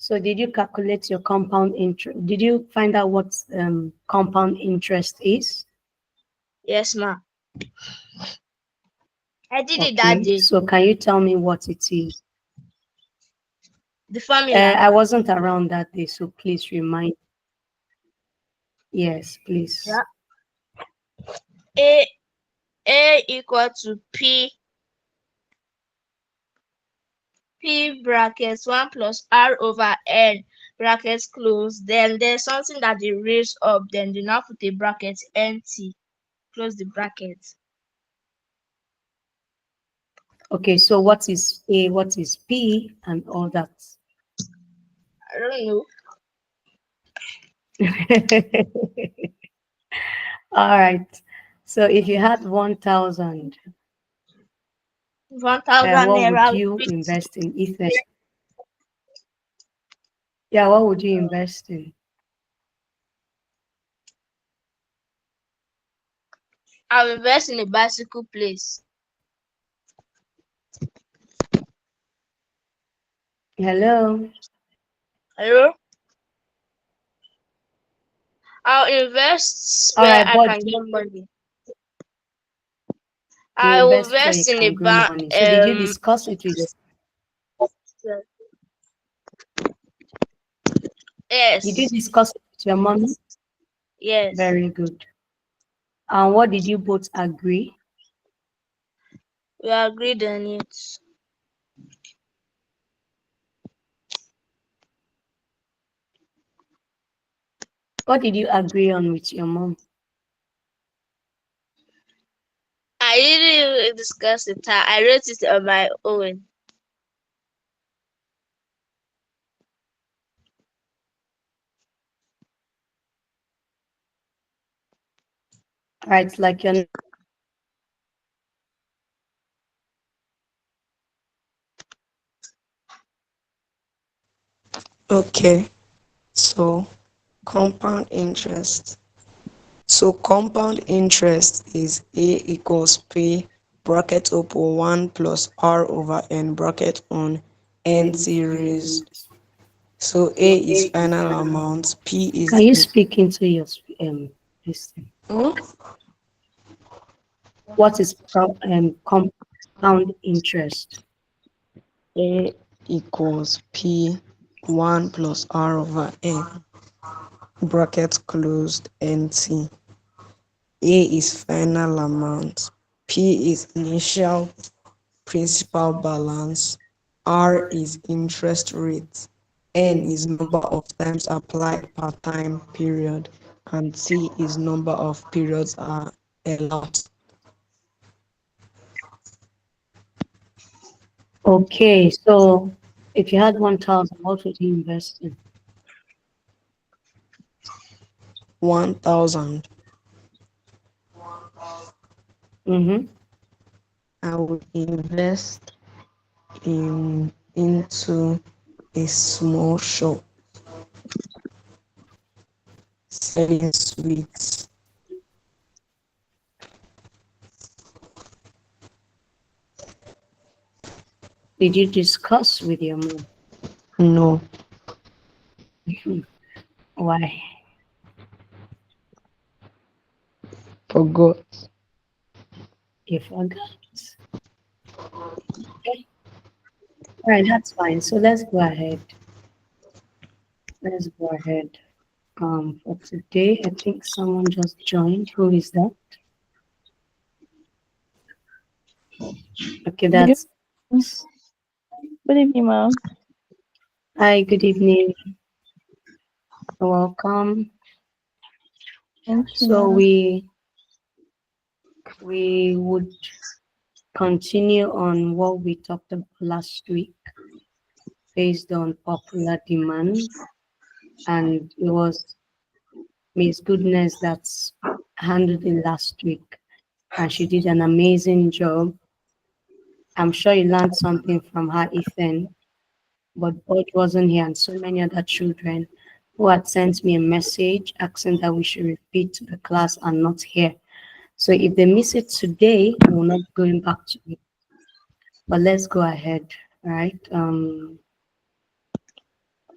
So did you calculate your compound interest? Did you find out what compound interest is? Yes, ma. I did it that Okay, day. so can you tell me what it is? The formula. I wasn't around that day, so please remind. Yes, please. Yeah. A equal to P brackets 1 plus R over N brackets close. Then there's something that they raise up. Then you now put a bracket NT. Close the bracket. Okay, so what is A, what is P, and all that? I don't know. All right. So if you had 1,000, 1,000 what would naira. you invest in Ether? Yeah, what would you invest in? I'll invest in a bicycle place. Hello? Hello? I'll invest All where right, I but can get money. you I will invest where you invest in a can grow bank. money. So did you discuss it with Did you Yes. discuss it with your mom? Yes. Very good. And what did you both agree? We agreed on it. What did you agree on with your mom? I didn't even discuss it. I wrote it on my own. All right, like your Okay, so compound interest. So compound interest is A equals P bracket open 1 plus R over N bracket on N series. So A is final amount, P Can is you speak into your this thing? Hmm? What is compound interest? A equals P 1 plus R over N bracket closed NT. A is final amount, P is initial principal balance, R is interest rate, N is number of times applied per time period, and T is number of periods are elapsed. Okay, so if you had 1,000, what would you invest in? 1,000. Mm-hmm. I would invest into a small shop selling sweets. Did you discuss with your mom? No, Why? forgot. You forgot. Okay. All right, that's fine. So let's go ahead. Let's go ahead. For today, I think someone just joined. Who is that? Okay, Good that's. evening, ma'am. Hi, good evening. Welcome. Thank you, So ma'am. we would continue on what we talked about last week based on popular demand, and it was Miss Goodness that's handled it last week, and she did an amazing job. I'm sure you learned something from her, Ethan, but Bud wasn't here, and so many other children who had sent me a message asking that we should repeat to the class are not here. So if they miss it today, we're not going back to it. But let's go ahead, right?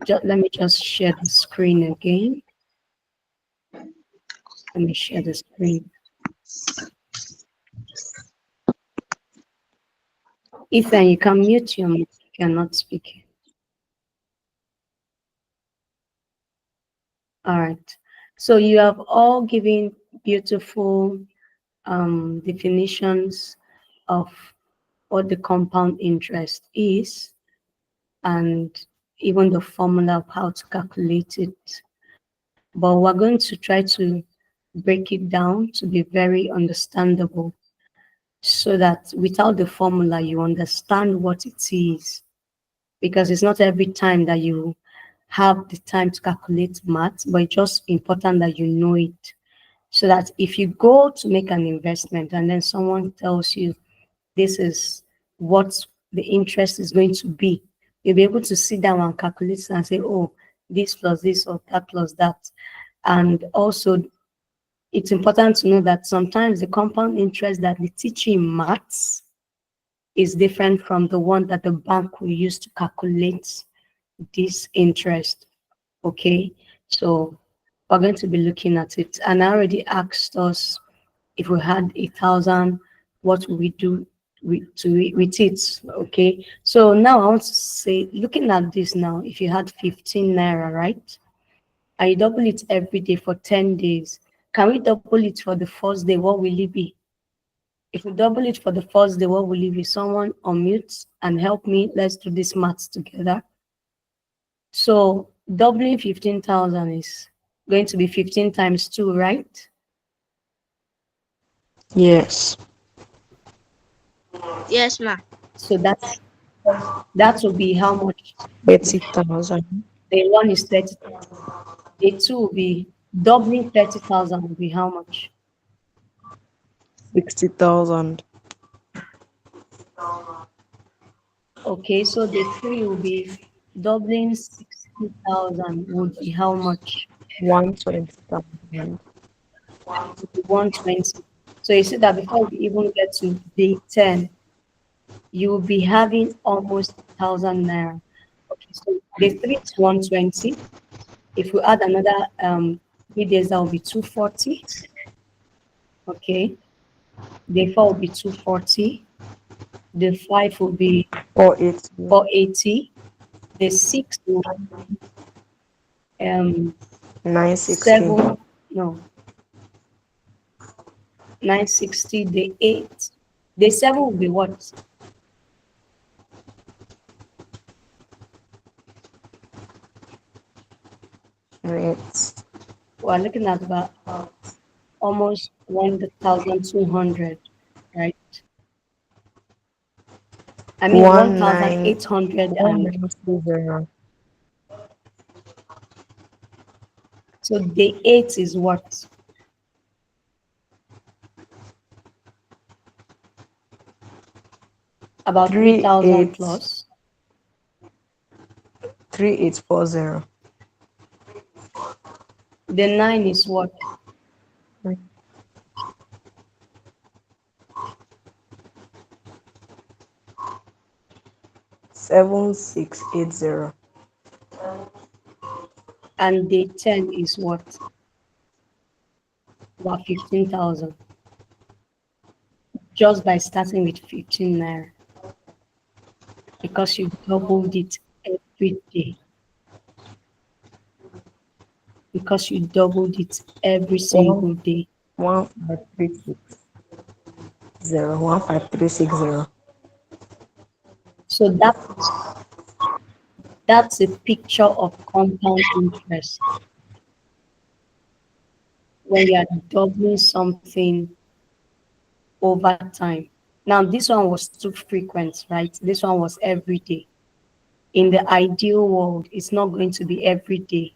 let me just share the screen again. Let me share the screen. Ethan, you can mute your mic if you're not speaking. All right. So you have all given beautiful definitions of what the compound interest is and even the formula of how to calculate it. But we're going to try to break it down to be very understandable so that without the formula, you understand what it is. Because it's not every time that you have the time to calculate math, but it's just important that you know it. So that if you go to make an investment and then someone tells you this is what the interest is going to be, you'll be able to sit down and calculate and say, oh, this plus this or that plus that. And also, it's important to know that sometimes the compound interest that they teach you in maths is different from the one that the bank will use to calculate this interest. Okay, so we're going to be looking at it. And I already asked us if we had 1,000, what would we do with it? Okay, so now I want to say, looking at this now, if you had 15 naira, right? And you double it every day for 10 days, can we double it for the first day? What will it be? If we double it for the first day, what will it be? Someone unmute and help me. Let's do this maths together. So doubling 15,000 is going to be 15 times 2, right? Yes. Yes, ma. So that will be how much? 30,000. The one is 30. The two will be doubling 30,000 will be how much? 60,000. Okay, so the three will be doubling 60,000 would be how much? 120,000. 120. So you see that before we even get to day 10, you will be having almost 1,000 naira. Okay, so day 3 is 120. If we add another 3 days, that will be 240. Okay. Day 4 will be 240. Day 5 will be 480. 480. Day 6 will be 960. 7, no, 960. Day 8. Day 7 will be what? Right. We're looking at about almost 1,200, right? I mean 1,800 and 1930. so day 8 is what? About 3,000 plus. 3840. The 9 is what? 7680. And day 10 is what? About 15,000. Just by starting with 15 naira. Because you doubled it every day. Because you doubled it every single day. 15360. 15360. So that's a picture of compound interest. When you are doubling something over time. Now, this one was too frequent, right? This one was every day. In the ideal world, it's not going to be every day.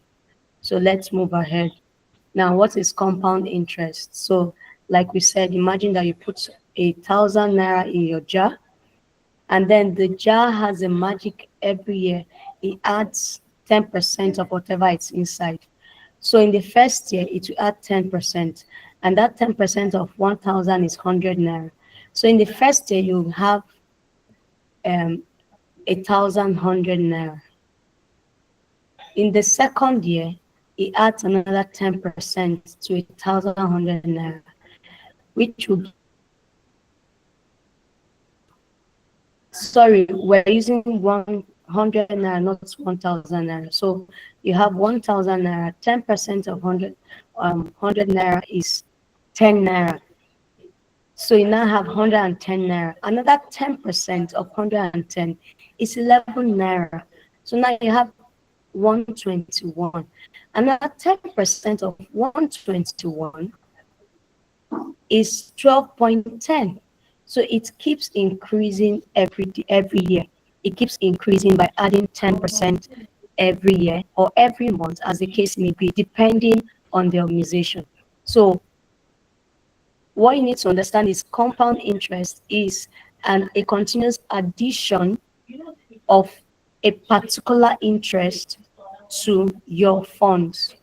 So let's move ahead. Now, what is compound interest? So, like we said, imagine that you put 1,000 naira in your jar, and then the jar has a magic every year. It adds 10% of whatever it's inside. So in the first year, it will add 10%, and that 10% of 1,000 is 100 naira. So in the first year, you have 1,100 naira. In the second year, he adds another 10% to 1,100 naira, which will sorry, we're using 100 naira, not 1,000 naira. So you have 1,000 naira, 10% of 100 naira is 10 naira. So you now have 110 naira. Another 10% of 110 is 11 naira. So now you have 121. Another 10% of 121 is 12.10. So it keeps increasing every year. It keeps increasing by adding 10% every year or every month, as the case may be, depending on the organization. So what you need to understand is compound interest is a continuous addition of a particular interest to your funds.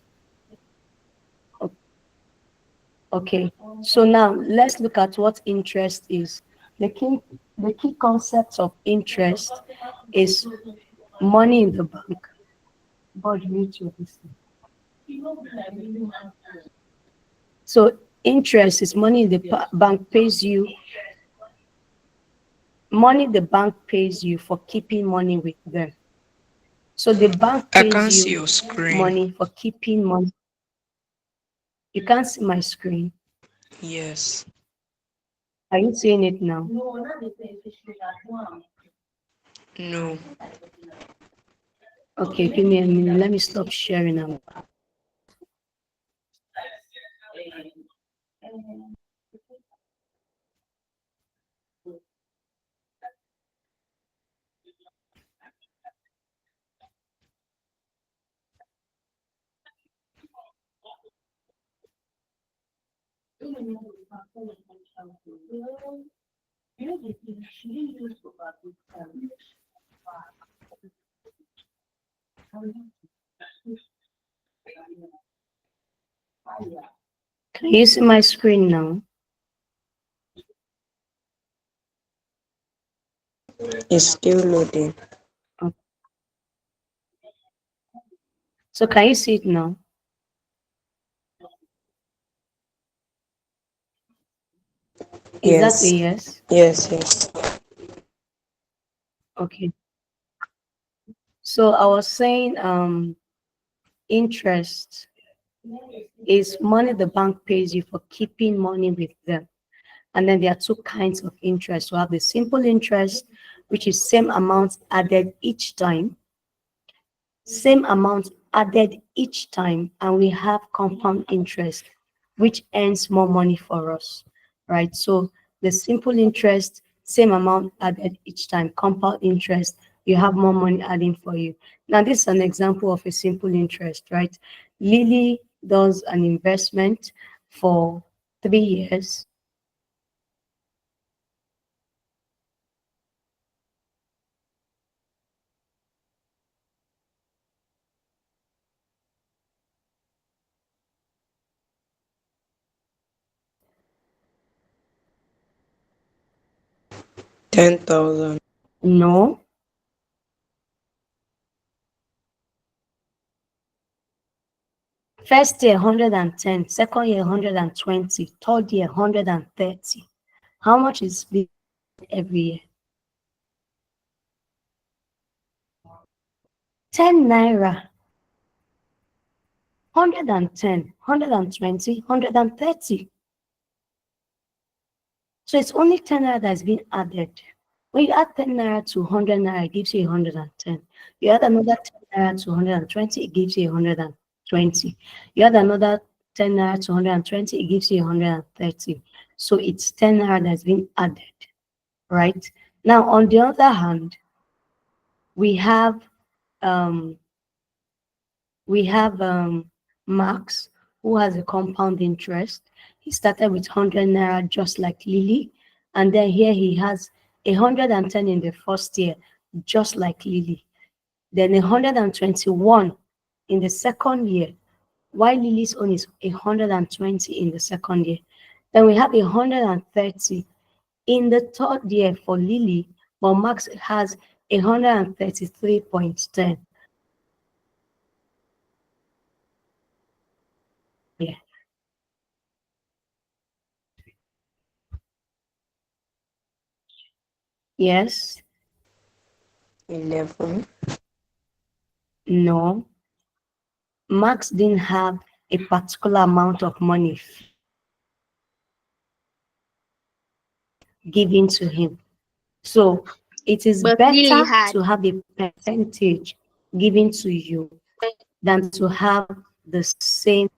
Okay, so now let's look at what interest is. The key concept of interest is money in the bank. But mute your listening. So interest is money in the bank pays you. Money the bank pays you for keeping money with them. So the bank I can't pays see you your screen. money for keeping money. You can't see my screen. Yes. Are you seeing it now? No. Okay, give me a minute. Let me stop sharing now. Can you see my screen now? It's still loading. So can you see it now? Is that a yes? Yes. Okay. So I was saying interest is money the bank pays you for keeping money with them. And then there are two kinds of interest. We have the simple interest, which is same amount added each time. Same amount added each time. And we have compound interest, which earns more money for us, right? So the simple interest, same amount added each time. Compound interest, you have more money adding for you. Now, this is an example of a simple interest, right? Lily does an investment for 3 years. $10,000. No. First year 110, second year 120, third year 130. How much is split every year? 10 naira. 110, 120, 130. So it's only 10 naira that's been added. When you add 10 naira to 100 naira, it gives you 110. You add another 10 naira to 120, it gives you 120. You add another 10 naira to 120, it gives you 130. So it's 10 naira that's been added, right? Now, on the other hand, we have Max, who has a compound interest. He started with 100 naira, just like Lily, and then here he has 110 in the first year, just like Lily. Then 121 in the second year, while Lily's own is 120 in the second year. Then we have 130 in the third year for Lily, but Max has 133.10. Yes. 11. No. Max didn't have a particular amount of money given to him. So it is But better Lily had. to have a percentage given to you than to have the same.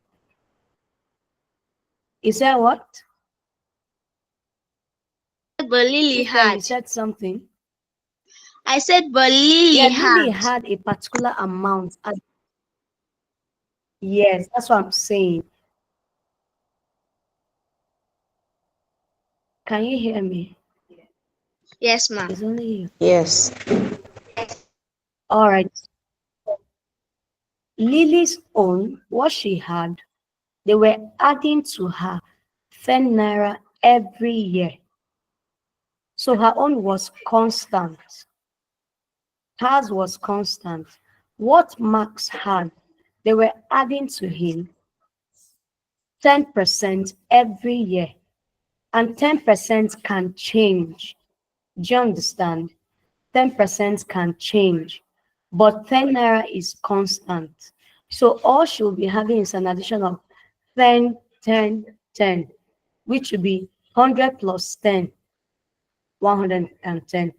Is that what? But Lily If then you had. said something. I said, but Lily Yeah, Lily had. had a particular amount. Yes, that's what I'm saying. Can you hear me? Yes, ma'am. It's only you. Yes. All right. Lily's own, what she had, they were adding to her 10 naira every year. So her own was constant. Hers was constant. What Max had, they were adding to him 10% every year. And 10% can change. Do you understand? 10% can change. But 10 naira is constant. So all she'll be having is an addition of 10, 10, 10, which would be 100 plus 10, 110.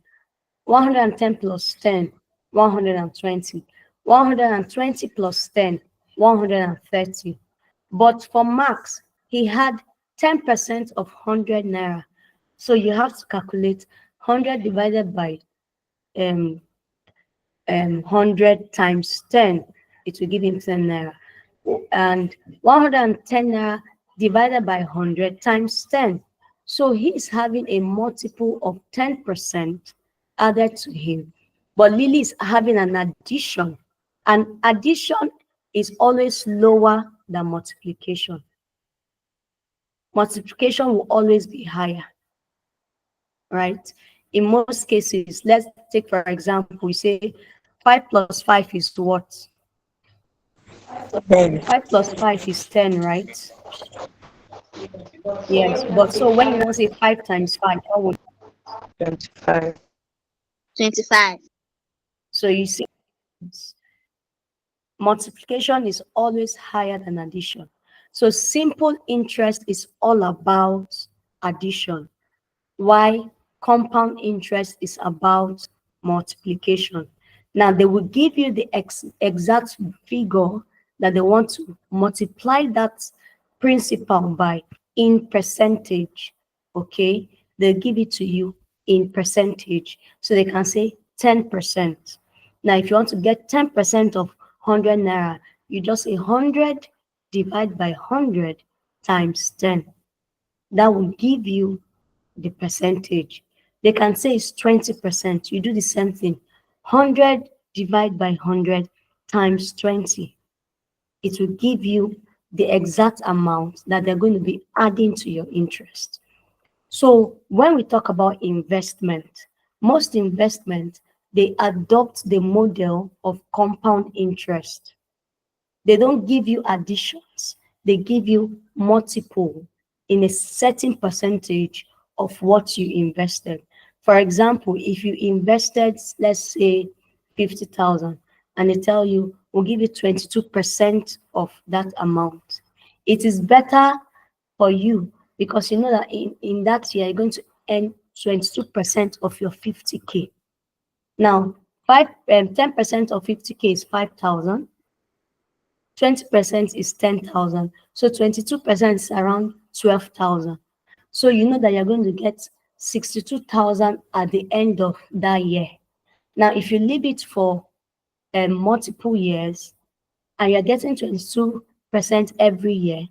110 plus 10, 120. 120 plus 10, 130. But for Max, he had 10% of 100 naira. So you have to calculate 100 divided by 100 times 10. It will give him 10 naira. And 110 naira divided by 100 times 10. So he's having a multiple of 10% added to him. But Lily is having an addition. And addition is always lower than multiplication. Multiplication will always be higher, right? In most cases, let's take for example, we say 5 plus 5 is what? 10. 5 plus 5 is 10, right? Yes, but so when you want to say 5 times 5, what would 25. 25. so you see multiplication is always higher than addition. So simple interest is all about addition. Why compound interest is about multiplication. Now they will give you the exact figure that they want to multiply that principal by in percentage. Okay, they'll give it to you in percentage. So they can say 10%. Now, if you want to get 10% of 100 naira, you just say 100 divided by 100 times 10. That will give you the percentage. They can say it's 20%. You do the same thing. 100 divided by 100 times 20. It will give you the exact amount that they're going to be adding to your interest. So when we talk about investment, most investment, they adopt the model of compound interest. They don't give you additions. They give you multiple in a certain percentage of what you invested. For example, if you invested, let's say 50,000, and they tell you, we'll give you 22% of that amount. It is better for you because you know that in that year, you're going to earn 22% of your 50K. Now, 10% of 50K is 5,000. 20% is 10,000. So 22% is around 12,000. So you know that you're going to get 62,000 at the end of that year. Now, if you leave it for multiple years and you're getting 22% every year,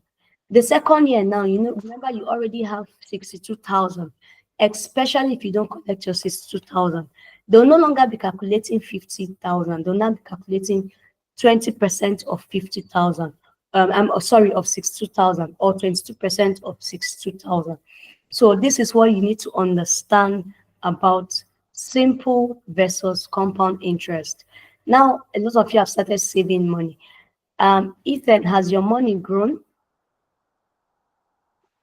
the second year now, you know, remember you already have 62,000, especially if you don't collect your 62,000. They'll no longer be calculating 50,000. They'll now be calculating 20% of 50,000. I'm sorry, of 62,000 or 22% of 62,000. So this is what you need to understand about simple versus compound interest. Now, a lot of you have started saving money. Ethan, has your money grown?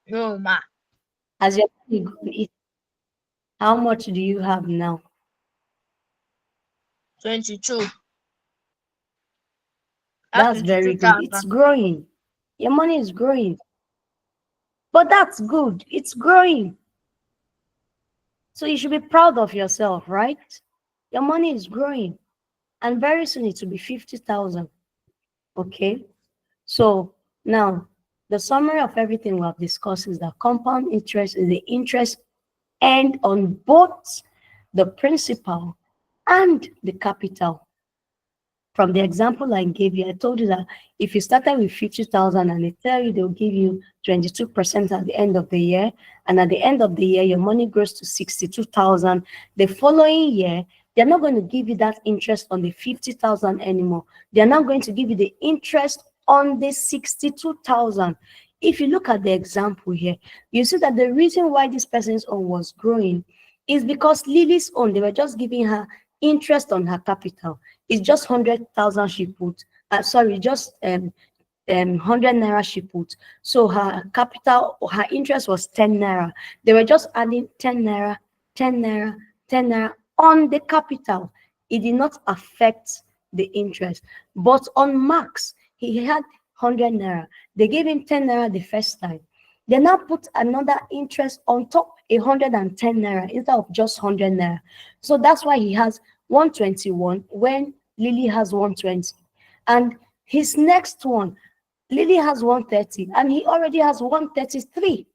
No, ma. Has your money grown? How much do you have now? 22. That's very good. It's growing. Your money is growing. But that's good. It's growing. So you should be proud of yourself, right? Your money is growing. And very soon it will be 50,000. Okay? So now, the summary of everything we have discussed is that compound interest is the interest earned on both the principal and the capital. From the example I gave you, I told you that if you started with 50,000 and they tell you they'll give you 22% at the end of the year, and at the end of the year, your money grows to 62,000, the following year, they're not going to give you that interest on the 50,000 anymore. They're not going to give you the interest on the 62,000. If you look at the example here, you see that the reason why this person's own was growing is because Lily's own, they were just giving her interest on her capital. It's just 100,000 she put. Just 100 naira she put. So her capital, her interest was 10 naira. They were just adding 10 naira, 10 naira, 10 naira on the capital. It did not affect the interest. But on Max, he had 100 naira. They gave him 10 naira the first time. They now put another interest on top, 110 naira instead of just 100 naira. So that's why he has 121 when Lily has 120. And his next one, Lily has 130 and he already has 133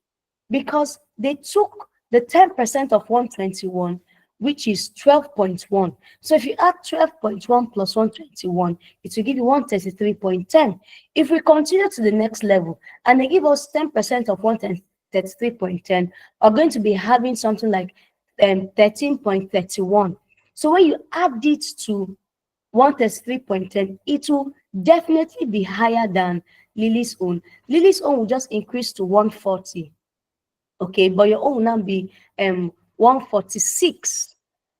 because they took the 10% of 121, which is 12.1. So if you add 12.1 plus 121, it will give you 133.10. If we continue to the next level and they give us 10% of 133.10, we're going to be having something like 13.31. So when you add it to 133.10, it will definitely be higher than Lily's own. Lily's own will just increase to 140. Okay, but your own will now be 146.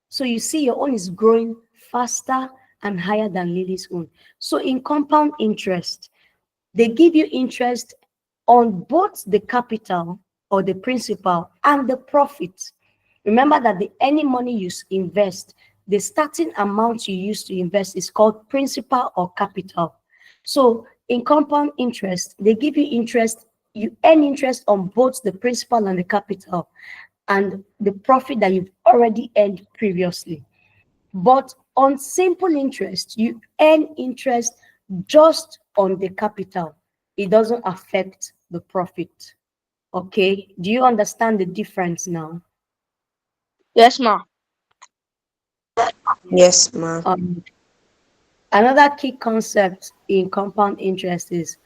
So you see your own is growing faster and higher than Lily's own. So in compound interest, they give you interest on both the capital or the principal and the profit. Remember that any money you invest, the starting amount you use to invest is called principal or capital. So in compound interest, they give you interest, you earn interest on both the principal and the capital and the profit that you've already earned previously. But on simple interest, you earn interest just on the capital. It doesn't affect the profit. Okay, do you understand the difference now? Yes, ma. Yes, ma'am. Another key concept in compound interest is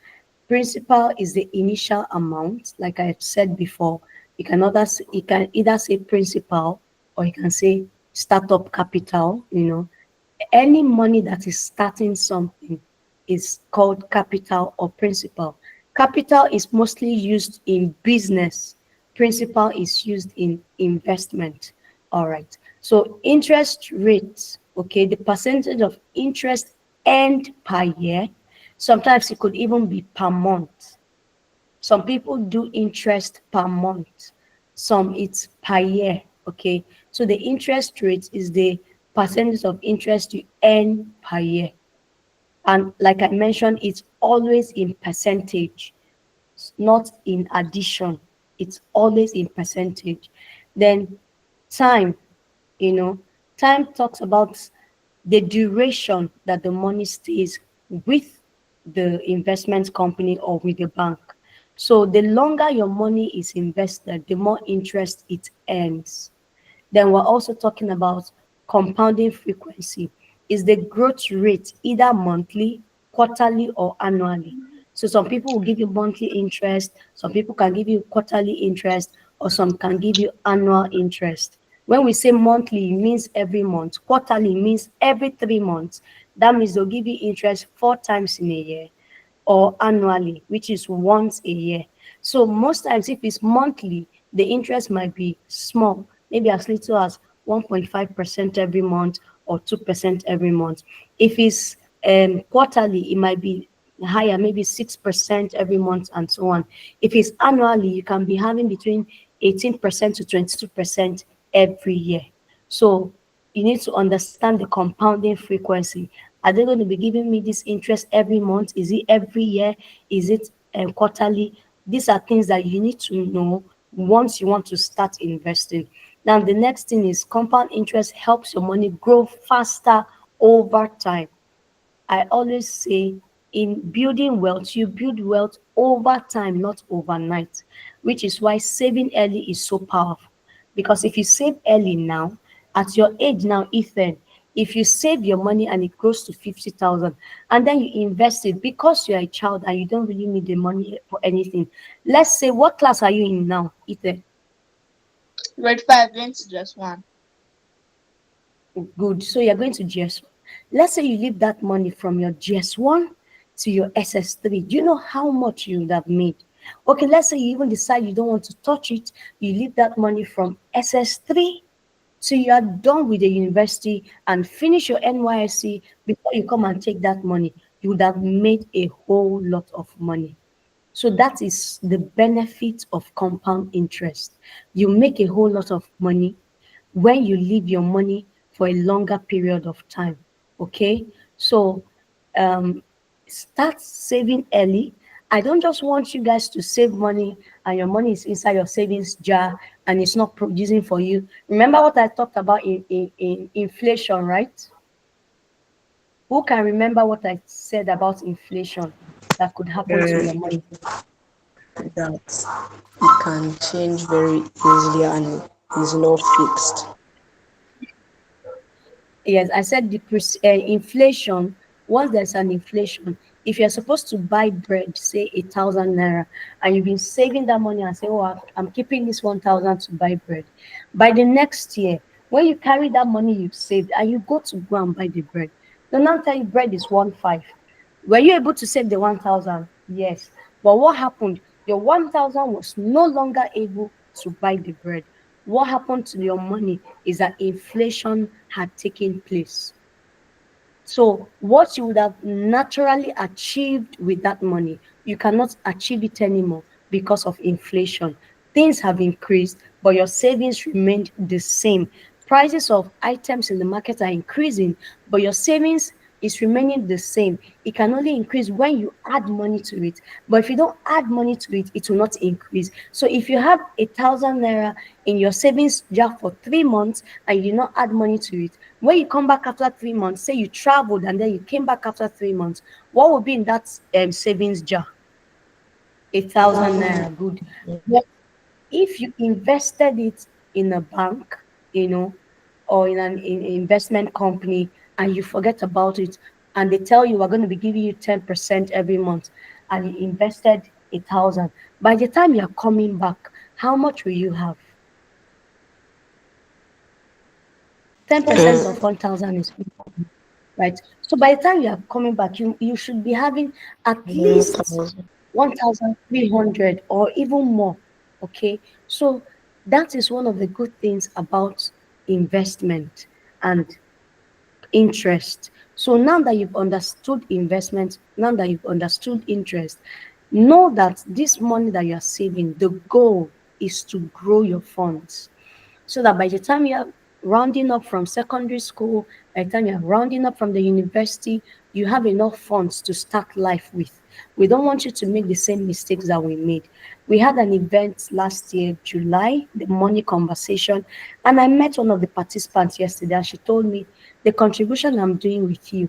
principal is the initial amount. Like I said before, you can either say principal or you can say startup capital. Any money that is starting something is called capital or principal. Capital is mostly used in business. Principal is used in investment. All right. So interest rates, okay, the percentage of interest earned per year. Sometimes it could even be per month. Some people do interest per month. Some it's per year, okay? So the interest rate is the percentage of interest you earn per year. And like I mentioned, it's always in percentage, not in addition. It's always in percentage. Then time, time talks about the duration that the money stays with the investment company or with the bank. So the longer your money is invested, the more interest it earns. Then we're also talking about compounding frequency. Is the growth rate either monthly, quarterly, or annually? So some people will give you monthly interest, some people can give you quarterly interest, or some can give you annual interest. When we say monthly, it means every month. Quarterly means every 3 months. That means they'll give you interest 4 times in a year, or annually, which is once a year. So most times, if it's monthly, the interest might be small, maybe as little as 1.5% every month or 2% every month. If it's quarterly, it might be higher, maybe 6% every month and so on. If it's annually, you can be having between 18% to 22% every year. So you need to understand the compounding frequency. Are they going to be giving me this interest every month? Is it every year? Is it quarterly? These are things that you need to know once you want to start investing. Now, the next thing is compound interest helps your money grow faster over time. I always say in building wealth, you build wealth over time, not overnight, which is why saving early is so powerful. Because if you save early now, at your age now, Ethan, if you save your money and it grows to 50,000 and then you invest it because you're a child and you don't really need the money for anything. Let's say, what class are you in now, Ethan? Grade 5, going to just one. Good. So you're going to GS1. Let's say you leave that money from your GS1 to your SS3. Do you know how much you would have made? Okay, let's say you even decide you don't want to touch it. You leave that money from SS3 so you are done with the university and finish your NYSC before you come and take that money. You would have made a whole lot of money. So that is the benefit of compound interest. You make a whole lot of money when you leave your money for a longer period of time. Okay, so um, start saving early. I don't just want you guys to save money and your money is inside your savings jar and it's not producing for you. Remember what I talked about in inflation, right? Who can remember what I said about inflation that could happen to your money? That it can change very easily and is not fixed. Yes, I said inflation. Once there's an inflation, if you're supposed to buy bread, say 1,000 naira, and you've been saving that money and say, "Oh, I'm keeping this 1,000 to buy bread," by the next year, when you carry that money you've saved and you go and buy the bread, the now tell you bread is 1,500. Were you able to save the 1,000? Yes, but what happened? Your 1,000 was no longer able to buy the bread. What happened to your money is that inflation had taken place. So what you would have naturally achieved with that money, you cannot achieve it anymore because of inflation. Things have increased, but your savings remained the same. Prices of items in the market are increasing, but your savings is remaining the same. It can only increase when you add money to it. But if you don't add money to it, it will not increase. So if you have 1,000 naira in your savings jar for 3 months and you did not add money to it, when you come back after 3 months, say you traveled and then you came back after 3 months, what will be in that savings jar? 1,000 naira. Good. But if you invested it in a bank, or in an investment company and you forget about it and they tell you we're going to be giving you 10% every month and you invested 1,000, by the time you're coming back, how much will you have? 10% of 1,000 is 50, right? So by the time you are coming back, you should be having at least 1,000. 1,300 or even more. Okay, so that is one of the good things about investment and interest. So now that you've understood investment, now that you've understood interest, know that this money that you're saving, the goal is to grow your funds so that by the time you're rounding up from secondary school, by the time you're rounding up from the university, you have enough funds to start life with. We don't want you to make the same mistakes that we made. We had an event last year, July, the money conversation, and I met one of the participants yesterday, and she told me the contribution I'm doing with you,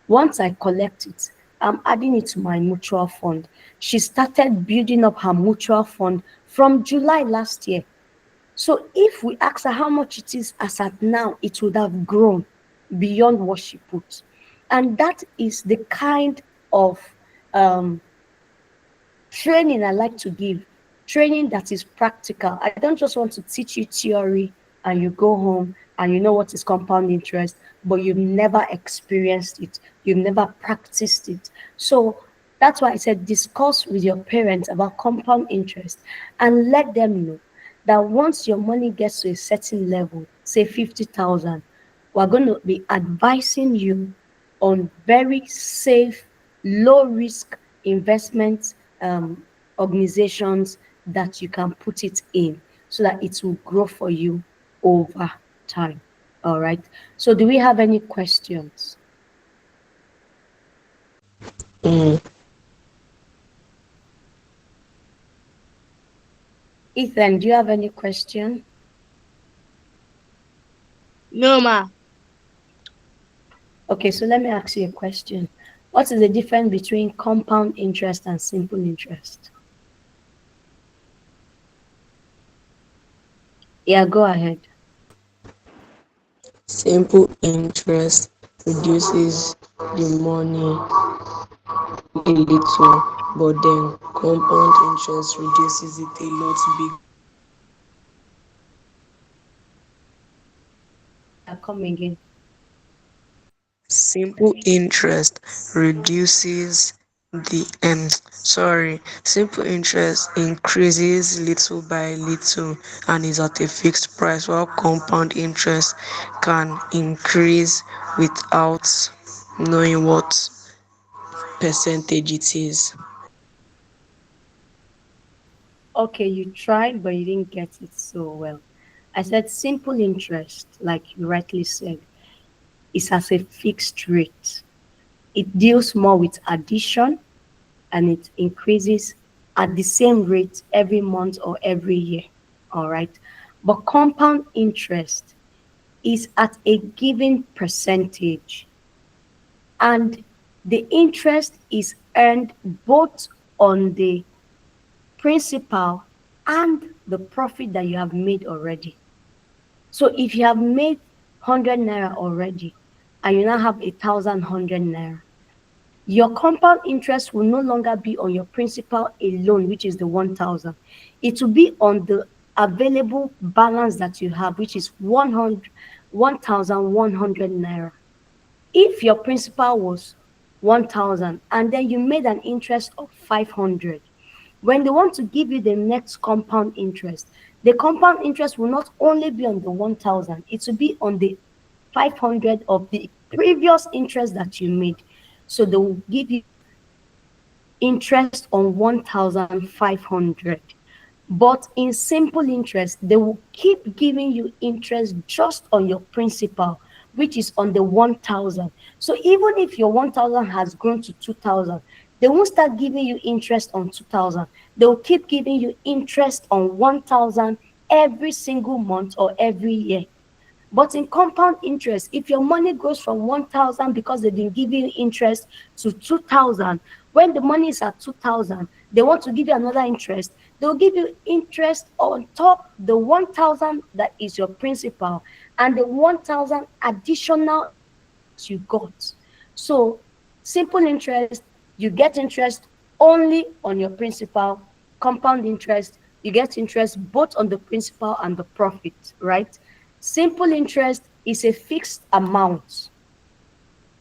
once I collect it, I'm adding it to my mutual fund. She started building up her mutual fund from July last year. So if we ask her how much it is as at now, it would have grown beyond what she put. And that is the kind of um, training I like to give. Training that is practical. I don't just want to teach you theory and you go home and you know what is compound interest, but you've never experienced it. You've never practiced it. So that's why I said discuss with your parents about compound interest and let them know that once your money gets to a certain level, say 50,000, we're going to be advising you on very safe, low risk investment organizations that you can put it in so that it will grow for you over time. All right. So do we have any questions? Mm. Ethan, do you have any question? No, ma. Okay, so let me ask you a question. What is the difference between compound interest and simple interest? Yeah, go ahead. Simple interest reduces the money a little, but then compound interest reduces it a lot big. Yeah, come again. Simple interest reduces simple interest increases little by little and is at a fixed price, while compound interest can increase without knowing what percentage it is. Okay, you tried, but you didn't get it so well. I said simple interest, like you rightly said, is as a fixed rate. It deals more with addition and it increases at the same rate every month or every year. All right. But compound interest is at a given percentage, and the interest is earned both on the principal and the profit that you have made already. So if you have made 100 naira already and you now have 1,100 naira, your compound interest will no longer be on your principal alone, which is the 1,000. It will be on the available balance that you have, which is 1,100 naira. If your principal was 1,000 and then you made an interest of 500, when they want to give you the next compound interest, the compound interest will not only be on the 1,000, it will be on the 500 of the previous interest that you made. So they will give you interest on 1,500. But in simple interest, they will keep giving you interest just on your principal, which is on the 1,000. So even if your 1,000 has grown to 2,000, they won't start giving you interest on 2,000. They will keep giving you interest on 1,000 every single month or every year. But in compound interest, if your money goes from 1,000 because they've been giving you interest to 2,000, when the money is at 2,000, they want to give you another interest. They'll give you interest on top the 1,000 that is your principal and the 1,000 additional that you got. So simple interest, you get interest only on your principal. Compound interest, you get interest both on the principal and the profit, right? Simple interest is a fixed amount.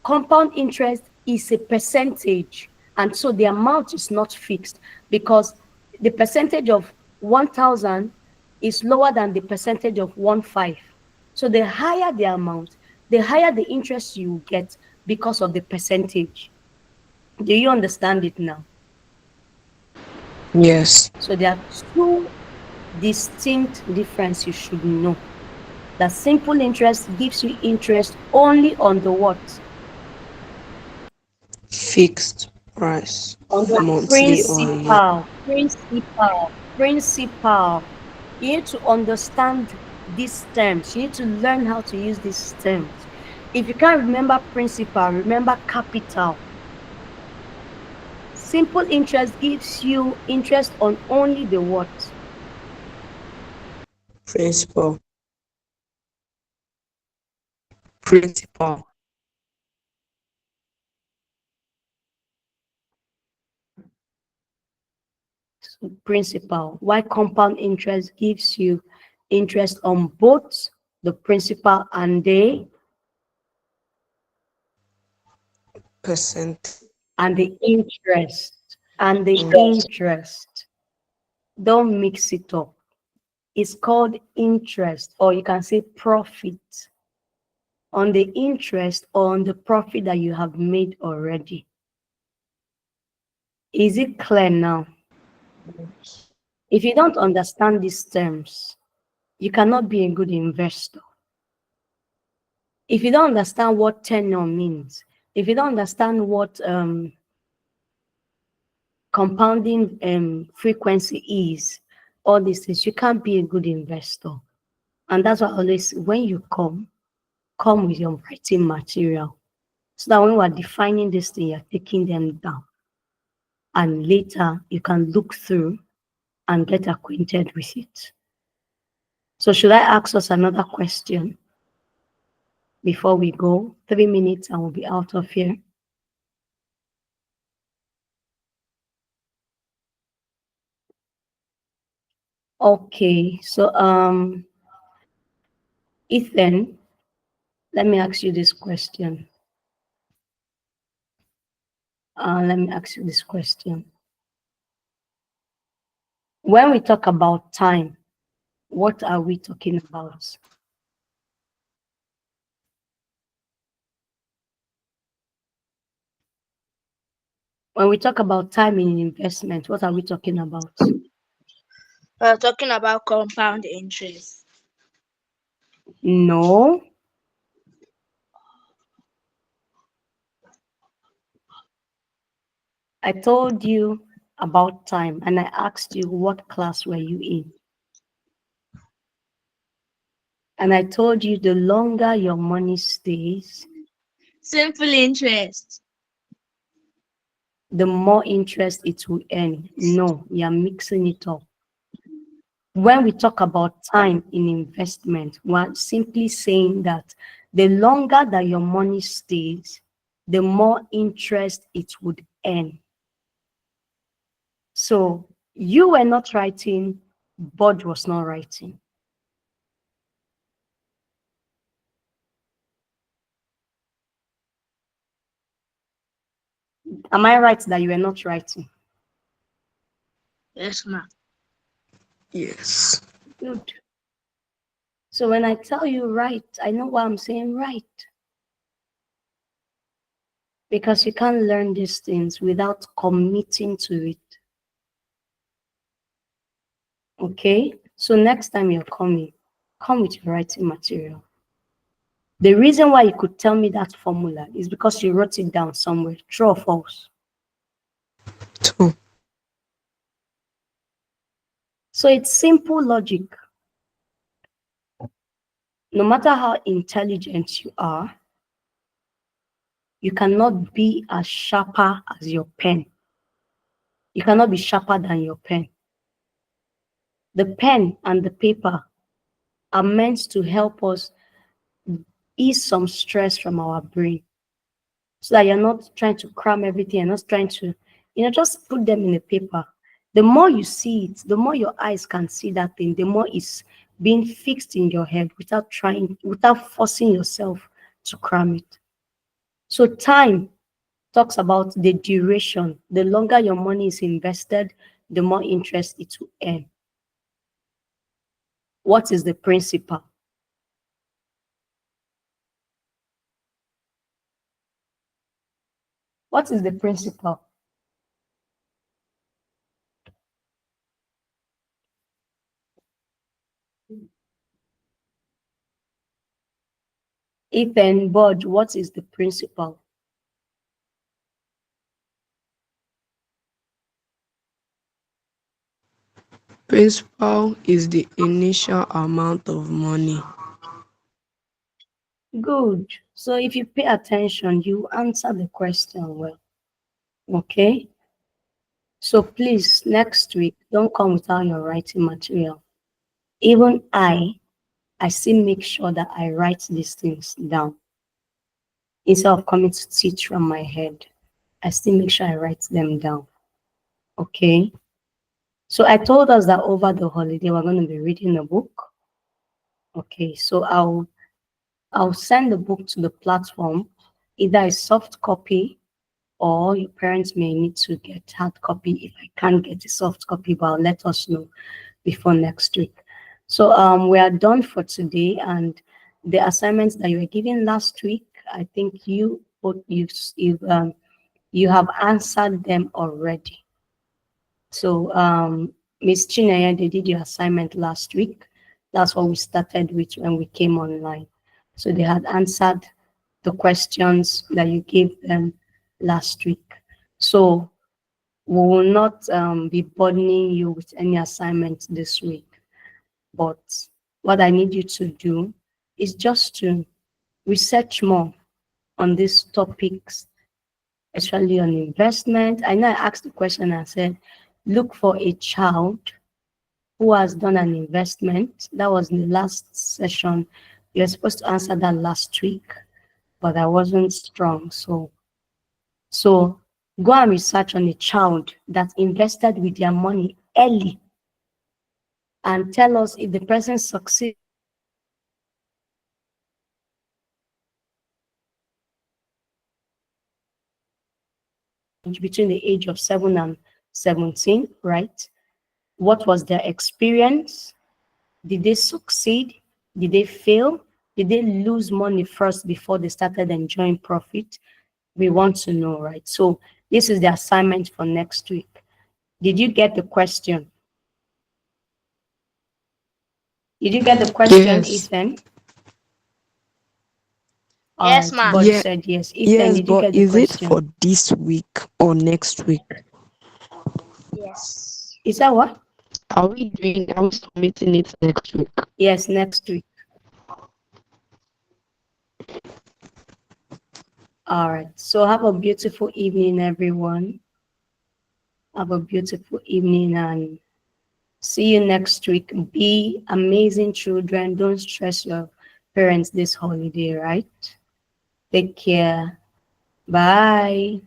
Compound interest is a percentage, and so the amount is not fixed because the percentage of 1,000 is lower than the percentage of 1,500. So the higher the amount, the higher the interest you get because of the percentage. Do you understand it now? Yes. So there are two distinct differences you should know. That simple interest gives you interest only on the what? Fixed price, On the monthly or year. principal. You need to understand these terms. You need to learn how to use these terms. If you can't remember principal, remember capital. Simple interest gives you interest on only the what? Principal. Principal. Principal. Why compound interest gives you interest on both the principal and the Percent. interest and the Interest. interest. Don't mix it up. It's called interest, or you can say profit on the interest or on the profit that you have made already. Is it clear now? If you don't understand these terms, you cannot be a good investor. If you don't understand what tenure means, if you don't understand what compounding frequency is, all these things, you can't be a good investor. And that's why always when you come with your writing material, so that when we're defining this thing, you're taking them down. And later you can look through and get acquainted with it. So should I ask us another question before we go? 3 minutes and we'll be out of here. Okay, so Ethan, let me ask you this question. When we talk about time, what are we talking about? When we talk about time in investment, what are we talking about? We're talking about compound interest. No. I told you about time and I asked you what class were you in? And I told you the longer your money stays, Simple interest. the more interest it will earn. No, you're mixing it up. When we talk about time in investment, we're simply saying that the longer that your money stays, the more interest it would earn. So you were not writing, Bud was not writing. Am I right that you were not writing? Yes, ma'am. Yes. Good. So when I tell you right, I know why I'm saying right. Because you can't learn these things without committing to it. Okay? So next time you're coming, come with your writing material. The reason why you could tell me that formula is because you wrote it down somewhere. True or false? True. So it's simple logic. No matter how intelligent you are, you cannot be as sharper as your pen. You cannot be sharper than your pen. The pen and the paper are meant to help us ease some stress from our brain, so that you're not trying to cram everything and not trying to, just put them in the paper. The more you see it, the more your eyes can see that thing, the more it's being fixed in your head without forcing yourself to cram it. So time talks about the duration. The longer your money is invested, the more interest it will earn. What is the principle? What is the principle? Ethan, Bud, what is the principle? Principal is the initial amount of money. Good. So if you pay attention, you answer the question well. Okay? So please, next week, don't come without your writing material. Even I still make sure that I write these things down. Instead of coming to teach from my head, I still make sure I write them down. Okay? So I told us that over the holiday, we're going to be reading a book. Okay, so I'll send the book to the platform, either a soft copy or your parents may need to get hard copy. If I can't get a soft copy, but I'll let us know before next week. So we are done for today, and the assignments that you were given last week, I think you have answered them already. So Miss Chinaya, they did your assignment last week. That's what we started with when we came online. So they had answered the questions that you gave them last week. So we will not be burdening you with any assignments this week. But what I need you to do is just to research more on these topics, especially on investment. I know I asked the question, I said, look for a child who has done an investment. That was in the last session. You're supposed to answer that last week, but I wasn't strong. So go and research on a child that invested with their money early and tell us if the person succeeds between the age of 7 and 17, right? What was their experience? Did they succeed? Did they fail? Did they lose money first before they started enjoying profit? We want to know, right? So this is the assignment for next week. Did you get the question? Did you get the question, Yes. Ethan? Yes, Alright, ma'am. Bud Yeah. said yes. Ethan, Yes, did you but get the is it for question? this week or next week? Yes. Is that what? Are we submitting it next week? Yes, next week. Alright, so have a beautiful evening, everyone. Have a beautiful evening and see you next week. Be amazing children. Don't stress your parents this holiday, right? Take care. Bye.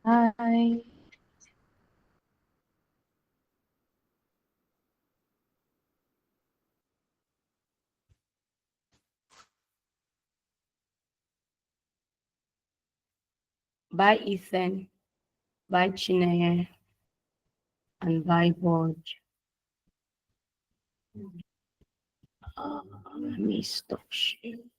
Bye. Bye, Ethan. Bye, Chineye. And bye, Bud. Let me stop sharing.